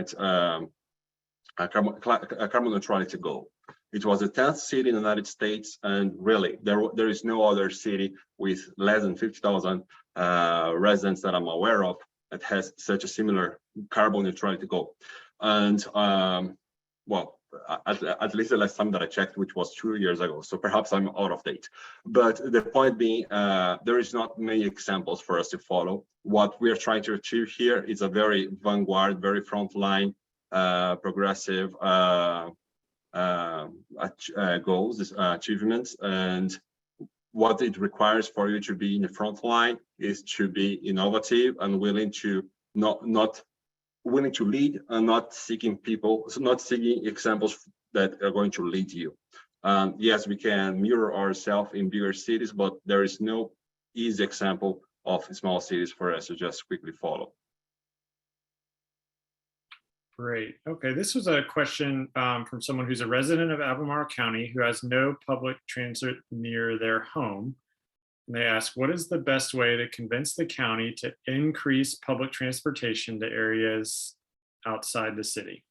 neutrality goal. It was the 10th city in the United States, and really, there is no other city with less than 50,000 residents that I'm aware of that has such a similar carbon neutrality goal. And well, at least the last time that I checked, which was 2 years ago, so perhaps I'm out of date. But the point being, there is not many examples for us to follow. What we are trying to achieve here is a very vanguard, very frontline, progressive goals, achievements, and what it requires for you to be in the front line is to be innovative and willing to not willing to lead and not seeking examples that are going to lead you. Yes, we can mirror ourselves in bigger cities, but there is no easy example of small cities for us to just quickly follow. Great. Okay, this was a question from someone who's a resident of Albemarle County who has no public transit near their home. And they ask, what is the best way to convince the county to increase public transportation to areas outside the city?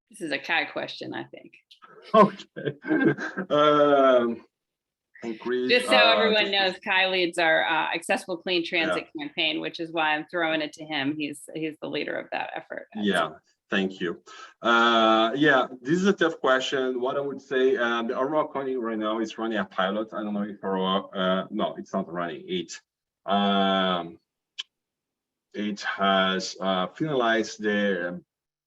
This is a Kai question, I think. Okay. Just so everyone knows, Kai leads our Accessible Clean Transit campaign, which is why I'm throwing it to him. He's the leader of that effort. Yeah, thank you. Yeah, this is a tough question. What I would say, the Albemarle County right now is running a pilot. I don't know if no, it's not running. It has finalized the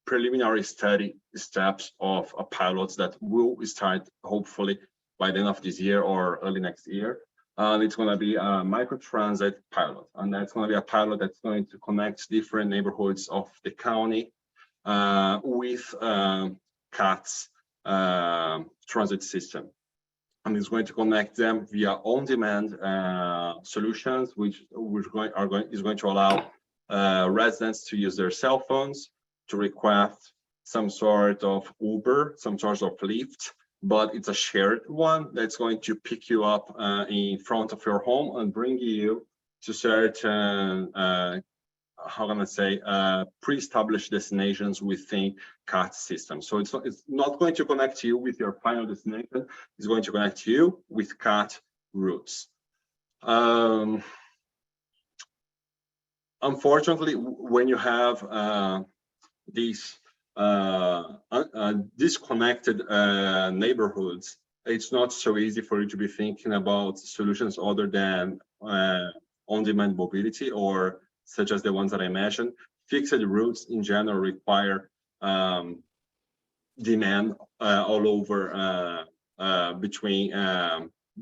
preliminary study steps of a pilot that will start hopefully by the end of this year or early next year. And it's going to be a microtransit pilot. And that's going to be a pilot that's going to connect different neighborhoods of the county with CAT's transit system. And it's going to connect them via on-demand solutions, which is going to allow residents to use their cell phones to request some sort of Uber, some sort of Lyft, but it's a shared one that's going to pick you up in front of your home and bring you to certain, how can I say, pre-established destinations within CAT system. So it's not going to connect you with your final destination. It's going to connect you with CAT routes. Unfortunately, when you have these disconnected neighborhoods, it's not so easy for you to be thinking about solutions other than on-demand mobility, or such as the ones that I mentioned. Fixed routes in general require demand all over between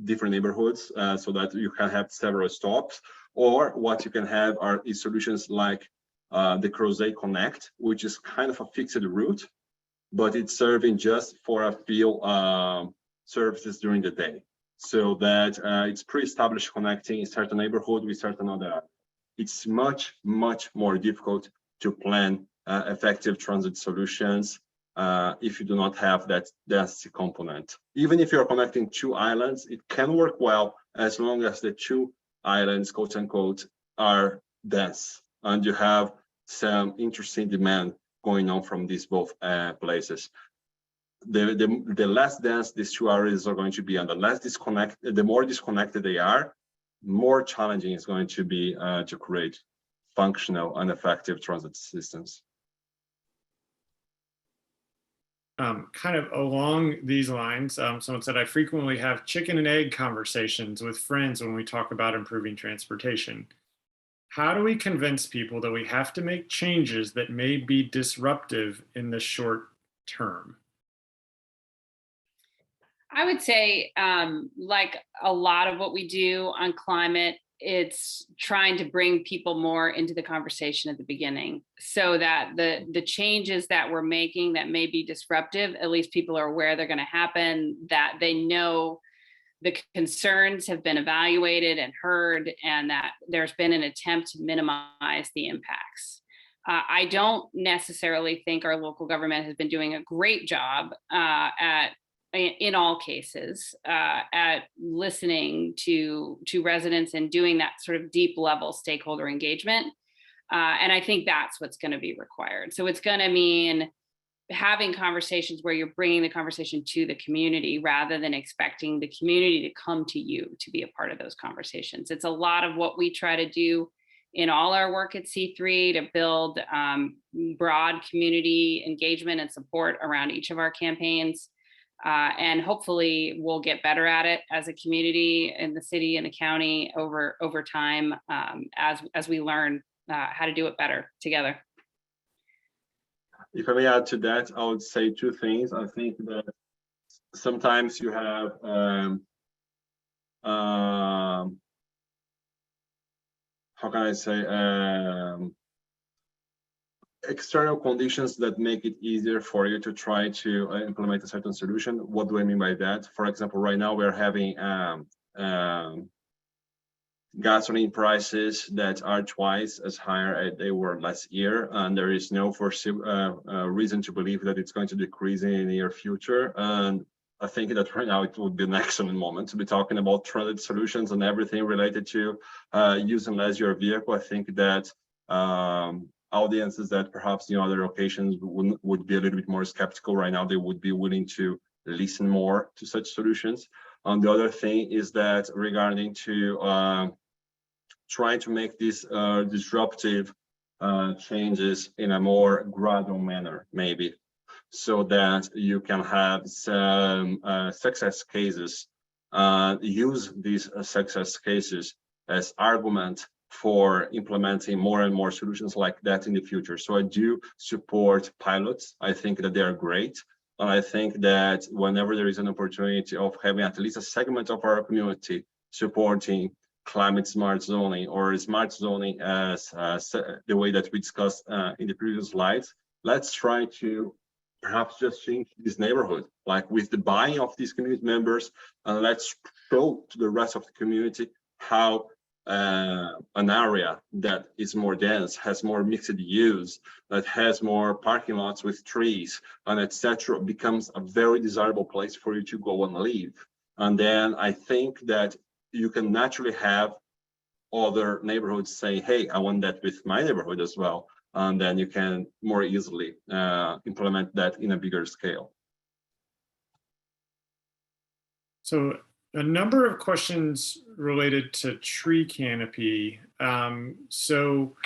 different neighborhoods, so that you can have several stops. Or what you can have is solutions like the Kruse Connect, which is kind of a fixed route, but it's serving just for a few services during the day, so that it's pre-established connecting a certain neighborhood with certain other. It's much more difficult to plan effective transit solutions if you do not have that density component. Even if you're connecting two islands, it can work well as long as the two islands, quote unquote, are dense and you have some interesting demand going on from these both places. The less dense these two areas are going to be, and the more disconnected they are, more challenging it's going to be to create functional and effective transit systems. Kind of along these lines, someone said, I frequently have chicken and egg conversations with friends when we talk about improving transportation. How do we convince people that we have to make changes that may be disruptive in the short term? I would say, like a lot of what we do on climate, it's trying to bring people more into the conversation at the beginning, so that the changes that we're making that may be disruptive, at least people are aware they're going to happen, that they know the concerns have been evaluated and heard, and that there's been an attempt to minimize the impacts. I don't necessarily think our local government has been doing a great job in all cases at listening to residents and doing that sort of deep level stakeholder engagement. And I think that's what's going to be required. So it's going to mean having conversations where you're bringing the conversation to the community rather than expecting the community to come to you to be a part of those conversations. It's a lot of what we try to do in all our work at C3 to build broad community engagement and support around each of our campaigns. And hopefully we'll get better at it as a community in the city and the county over time as we learn how to do it better together. If I may add to that, I would say two things. I think that sometimes you have how can I say external conditions that make it easier for you to try to implement a certain solution. What do I mean by that? For example, right now we're having gasoline prices that are twice as high as they were last year, and there is no reason to believe that it's going to decrease in the near future. And I think that right now it would be an excellent moment to be talking about transit solutions and everything related to using less your vehicle. I think that audiences that perhaps in other occasions would be a little bit more skeptical right now, they would be willing to listen more to such solutions. And the other thing is that regarding to trying to make these disruptive changes in a more gradual manner, maybe, so that you can have some success cases, use these success cases as argument for implementing more and more solutions like that in the future. So I do support pilots. I think that they are great. And I think that whenever there is an opportunity of having at least a segment of our community supporting climate smart zoning or smart zoning as the way that we discussed in the previous slides, let's try to perhaps just change this neighborhood, like with the buying of these community members, and let's show to the rest of the community how an area that is more dense, has more mixed use, that has more parking lots with trees and etc., becomes a very desirable place for you to go and live. And then I think that you can naturally have other neighborhoods say, hey, I want that with my neighborhood as well. And then you can more easily implement that in a bigger scale. So a number of questions related to tree canopy. So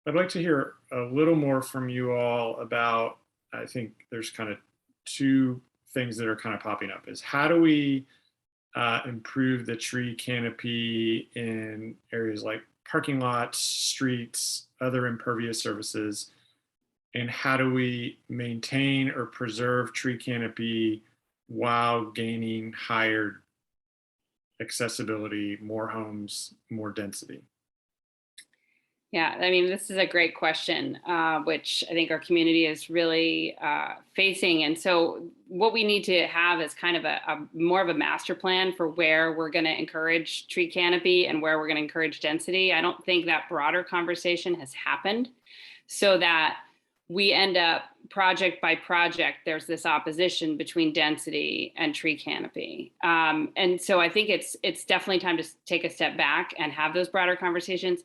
I'd like to hear a little more from you all about, I think there's kind of two things that are kind of popping up, is how do we improve the tree canopy in areas like parking lots, streets, other impervious surfaces, and how do we maintain or preserve tree canopy while gaining higher accessibility, more homes, more density? Yeah, I mean, this is a great question, which I think our community is really facing. And so what we need to have is kind of a more of a master plan for where we're going to encourage tree canopy and where we're going to encourage density. I don't think that broader conversation has happened, so that we end up project by project, there's this opposition between density and tree canopy. And so I think it's definitely time to take a step back and have those broader conversations.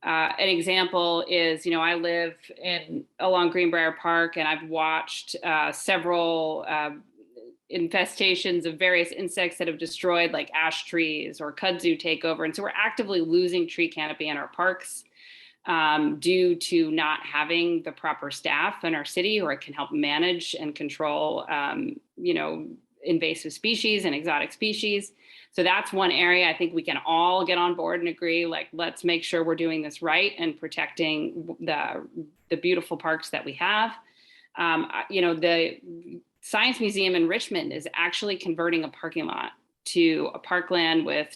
An example is, I live along Greenbrier Park, and I've watched several infestations of various insects that have destroyed like ash trees or kudzu take over. And so we're actively losing tree canopy in our parks due to not having the proper staff in our city who can help manage and control, invasive species and exotic species. So that's one area I think we can all get on board and agree, like, let's make sure we're doing this right and protecting the beautiful parks that we have. The Science Museum in Richmond is actually converting a parking lot to a parkland with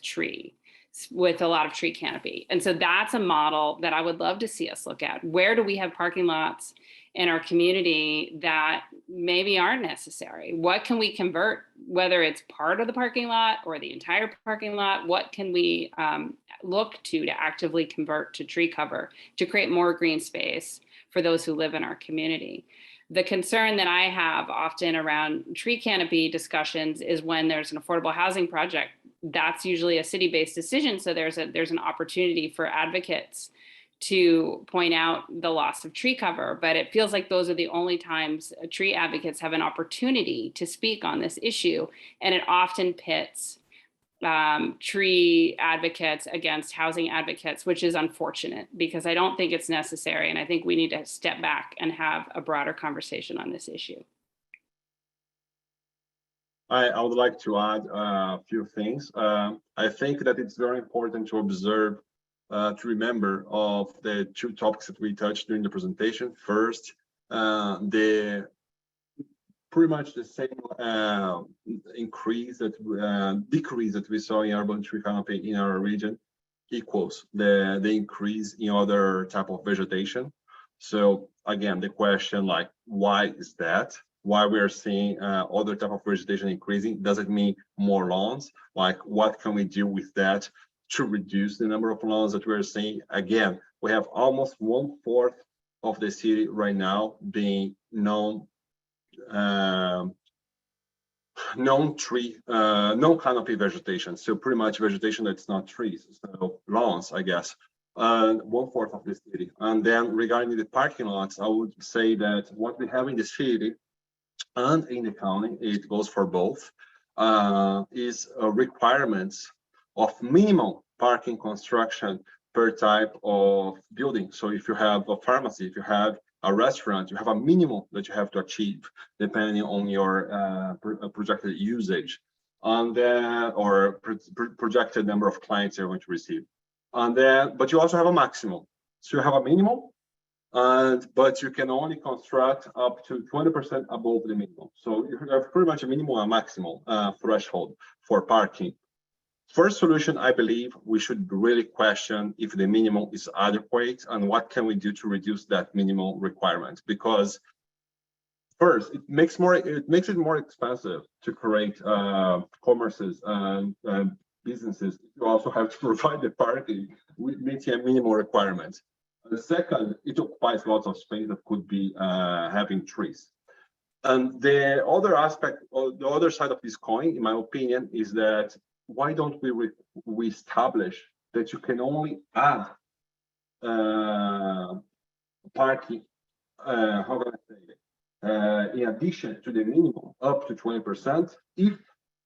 a lot of tree canopy. And so that's a model that I would love to see us look at. Where do we have parking lots in our community that maybe aren't necessary? What can we convert, whether it's part of the parking lot or the entire parking lot? What can we look to actively convert to tree cover to create more green space for those who live in our community? The concern that I have often around tree canopy discussions is when there's an affordable housing project. That's usually a city-based decision. So there's an opportunity for advocates to point out the loss of tree cover, but it feels like those are the only times tree advocates have an opportunity to speak on this issue. And it often pits tree advocates against housing advocates, which is unfortunate because I don't think it's necessary. And I think we need to step back and have a broader conversation on this issue. I would like to add a few things. I think that it's very important to observe, to remember of the two topics that we touched during the presentation. First, the pretty much the same decrease that we saw in urban tree canopy in our region equals the increase in other type of vegetation. So again, the question like, why is that? Why we are seeing other type of vegetation increasing? Does it mean more lawns? Like, what can we do with that to reduce the number of lawns that we're seeing? Again, we have almost 1/4 of the city right now being non-canopy vegetation. So pretty much vegetation that's not trees, so lawns, I guess. 1/4 of the city. And then regarding the parking lots, I would say that what we have in the city and in the county, it goes for both, is requirements of minimum parking construction per type of building. So if you have a pharmacy, if you have a restaurant, you have a minimum that you have to achieve depending on your projected usage and or projected number of clients you're going to receive. And then, but you also have a maximum. So you have a minimum, but you can only construct up to 20% above the minimum. So you have pretty much a minimum and maximum threshold for parking. First solution, I believe we should really question if the minimum is adequate and what can we do to reduce that minimum requirement. Because first, it makes it more expensive to create commerces and businesses. You also have to provide the parking with meeting a minimum requirement. The second, it occupies lots of space that could be having trees. And the other aspect, or the other side of this coin, in my opinion, is that why don't we establish that you can only add parking, how can I say it, in addition to the minimum up to 20% if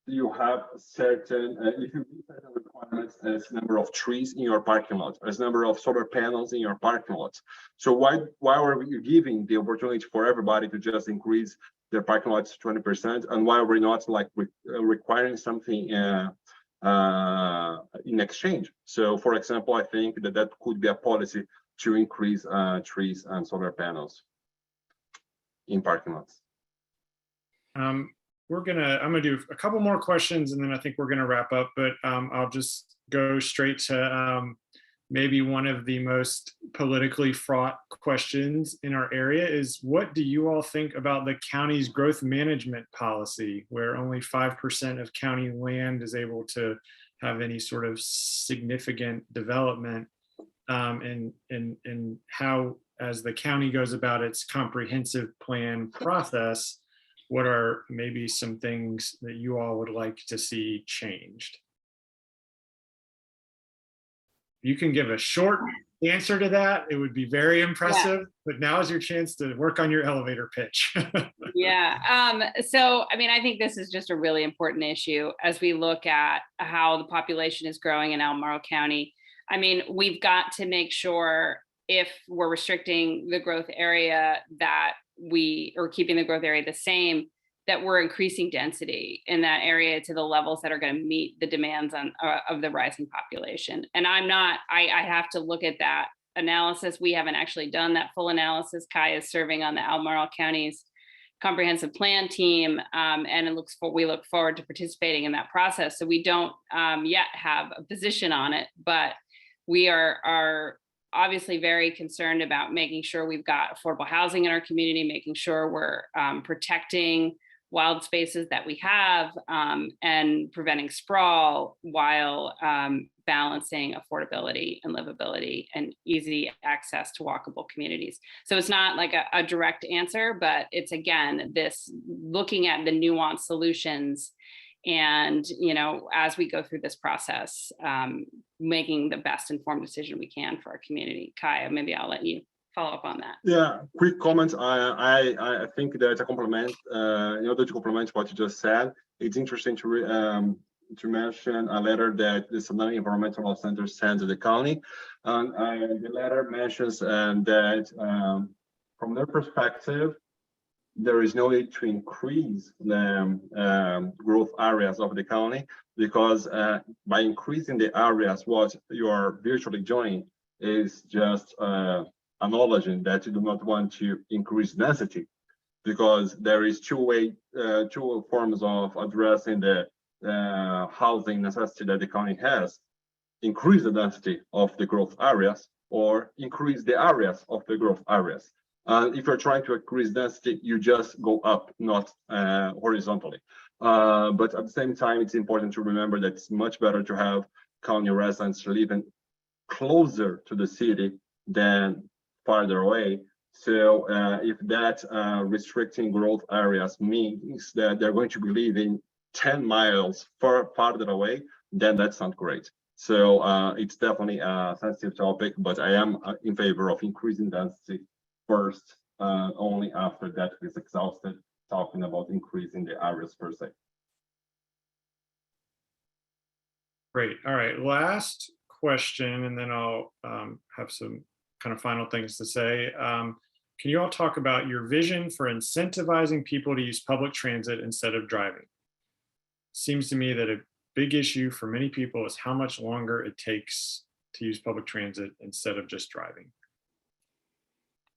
you have certain, if you meet certain requirements as number of trees in your parking lot, as number of solar panels in your parking lot. So why are we giving the opportunity for everybody to just increase their parking lots to 20%, and why are we not like requiring something in exchange? So for example, I think that could be a policy to increase trees and solar panels in parking lots. I'm gonna do a couple more questions and then I think we're gonna wrap up, but I'll just go straight to maybe one of the most politically fraught questions in our area is, what do you all think about the county's growth management policy, where only 5% of county land is able to have any sort of significant development, and how, as the county goes about its comprehensive plan process, what are maybe some things that you all would like to see changed? You can give a short answer to that. It would be very impressive, but now is your chance to work on your elevator pitch. Yeah. So, I mean, I think this is just a really important issue as we look at how the population is growing in Albemarle County. I mean, we've got to make sure if we're restricting the growth area that or keeping the growth area the same, that we're increasing density in that area to the levels that are going to meet the demands of the rising population. And I have to look at that analysis. We haven't actually done that full analysis. Kai is serving on the Albemarle County's comprehensive plan team, and we look forward to participating in that process. So we don't yet have a position on it, but we are obviously very concerned about making sure we've got affordable housing in our community, making sure we're protecting wild spaces that we have, and preventing sprawl while balancing affordability and livability and easy access to walkable communities. So it's not like a direct answer, but it's, again, this looking at the nuanced solutions And, you know, as we go through this process, making the best informed decision we can for our community. Kai, maybe I'll let you follow up on that. Yeah, quick comment. I think that a compliment, in order to complement what you just said, it's interesting to mention a letter that the Sonoma Environmental Law Center sent to the county. And the letter mentions that from their perspective, there is no need to increase the growth areas of the county, because by increasing the areas, what you are virtually doing is just acknowledging that you do not want to increase density, because there is two forms of addressing the housing necessity that the county has: increase the density of the growth areas or increase the areas of the growth areas. If you're trying to increase density, you just go up, not horizontally. But at the same time, it's important to remember that it's much better to have county residents living closer to the city than farther away. So if that restricting growth areas means that they're going to be living 10 miles farther away, then that's not great. So it's definitely a sensitive topic, but I am in favor of increasing density first, only after that is exhausted, talking about increasing the areas per se. Great. All right. Last question, and then I'll have some kind of final things to say. Can you all talk about your vision for incentivizing people to use public transit instead of driving? Seems to me that a big issue for many people is how much longer it takes to use public transit instead of just driving.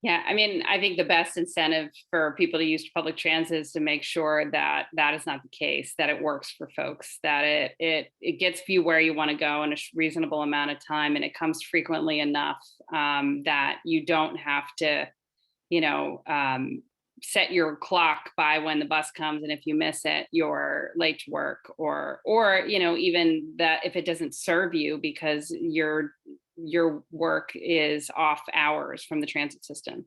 Yeah, I mean, I think the best incentive for people to use public transit is to make sure that that is not the case, that it works for folks, that it gets you where you want to go in a reasonable amount of time, and it comes frequently enough that you don't have to, you know, set your clock by when the bus comes, and if you miss it, you're late to work, or you know, even that if it doesn't serve you because your work is off hours from the transit system.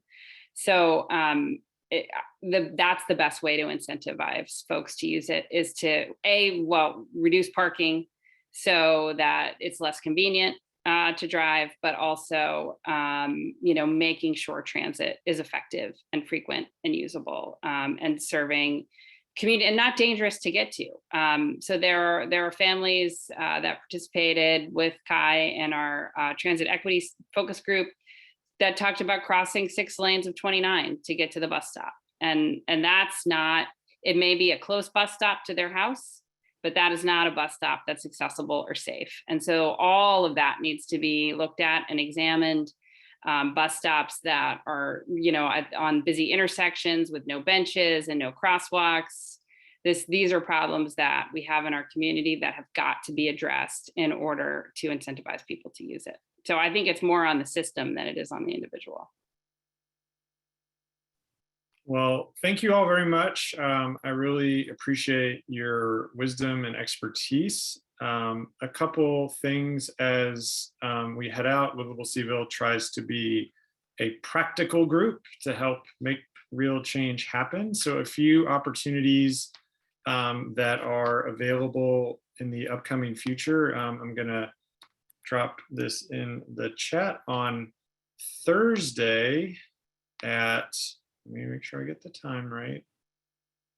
So that's the best way to incentivize folks to use it, is to reduce parking so that it's less convenient to drive, but also you know, making sure transit is effective and frequent and usable, and serving community and not dangerous to get to. So there are families that participated with Kai and our transit equity focus group that talked about crossing 6 lanes of 29 to get to the bus stop. And that's not, it may be a close bus stop to their house, but that is not a bus stop that's accessible or safe. And so all of that needs to be looked at and examined. Bus stops that are, you know, on busy intersections with no benches and no crosswalks. These are problems that we have in our community that have got to be addressed in order to incentivize people to use it. So I think it's more on the system than it is on the individual. Well, thank you all very much. I really appreciate your wisdom and expertise. A couple things as we head out. Livable Cville tries to be a practical group to help make real change happen. So a few opportunities that are available in the upcoming future. I'm gonna drop this in the chat on Thursday at, let me make sure I get the time right.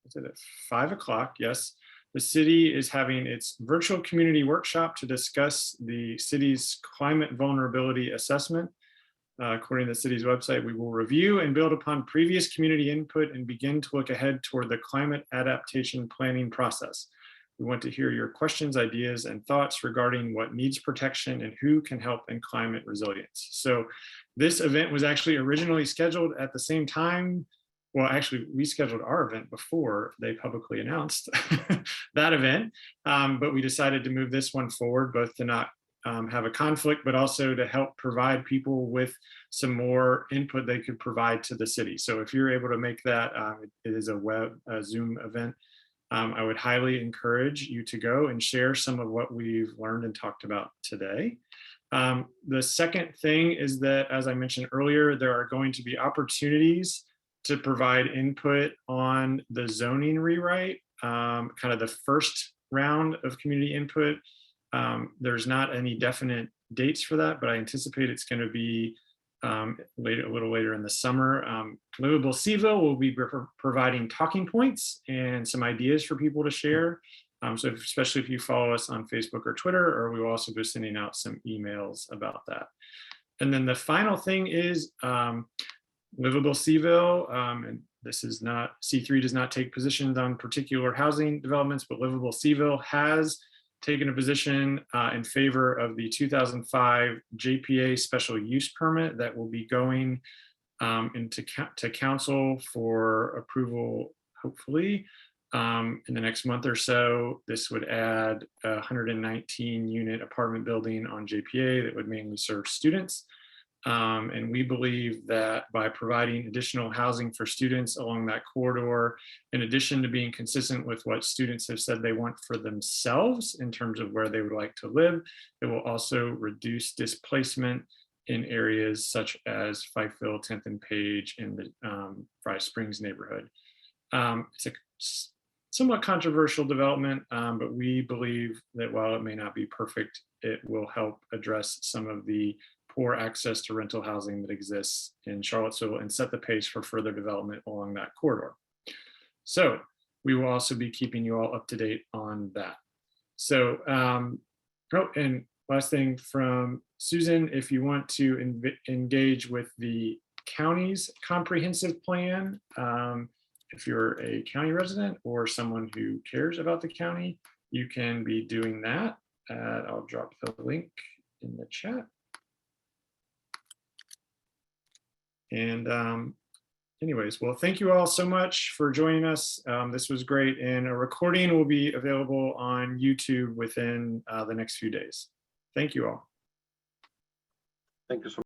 Is it at 5 o'clock? Yes. The city is having its virtual community workshop to discuss the city's climate vulnerability assessment. According to the city's website, we will review and build upon previous community input and begin to look ahead toward the climate adaptation planning process. We want to hear your questions, ideas, and thoughts regarding what needs protection and who can help in climate resilience. So this event was actually originally scheduled at the same time. Well, actually, we scheduled our event before they publicly announced that event, but we decided to move this one forward, both to not have a conflict, but also to help provide people with some more input they could provide to the city. So if you're able to make that, it is a Zoom event. I would highly encourage you to go and share some of what we've learned and talked about today. The second thing is that, as I mentioned earlier, there are going to be opportunities to provide input on the zoning rewrite, kind of the first round of community input. There's not any definite dates for that, but I anticipate it's going to be a little later in the summer. Livable Cville will be providing talking points and some ideas for people to share. So especially if you follow us on Facebook or Twitter, or we will also be sending out some emails about that. And then the final thing is Livable Cville, and this is not, C3 does not take positions on particular housing developments, but Livable Cville has taken a position in favor of the 2005 JPA special use permit that will be going to council for approval, hopefully, in the next month or so. This would add a 119 unit apartment building on JPA that would mainly serve students. And we believe that by providing additional housing for students along that corridor, in addition to being consistent with what students have said they want for themselves in terms of where they would like to live, it will also reduce displacement in areas such as Fifeville, 10th and Page, in the Fry Springs neighborhood. It's a somewhat controversial development, but we believe that while it may not be perfect, it will help address some of the poor access to rental housing that exists in Charlottesville and set the pace for further development along that corridor. So we will also be keeping you all up to date on that. So, oh, and last thing from Susan, if you want to engage with the county's comprehensive plan, if you're a county resident or someone who cares about the county, you can be doing that. I'll drop the link in the chat. And anyways, well, thank you all so much for joining us. This was great, and a recording will be available on YouTube within the next few days. Thank you all. Thank you so much.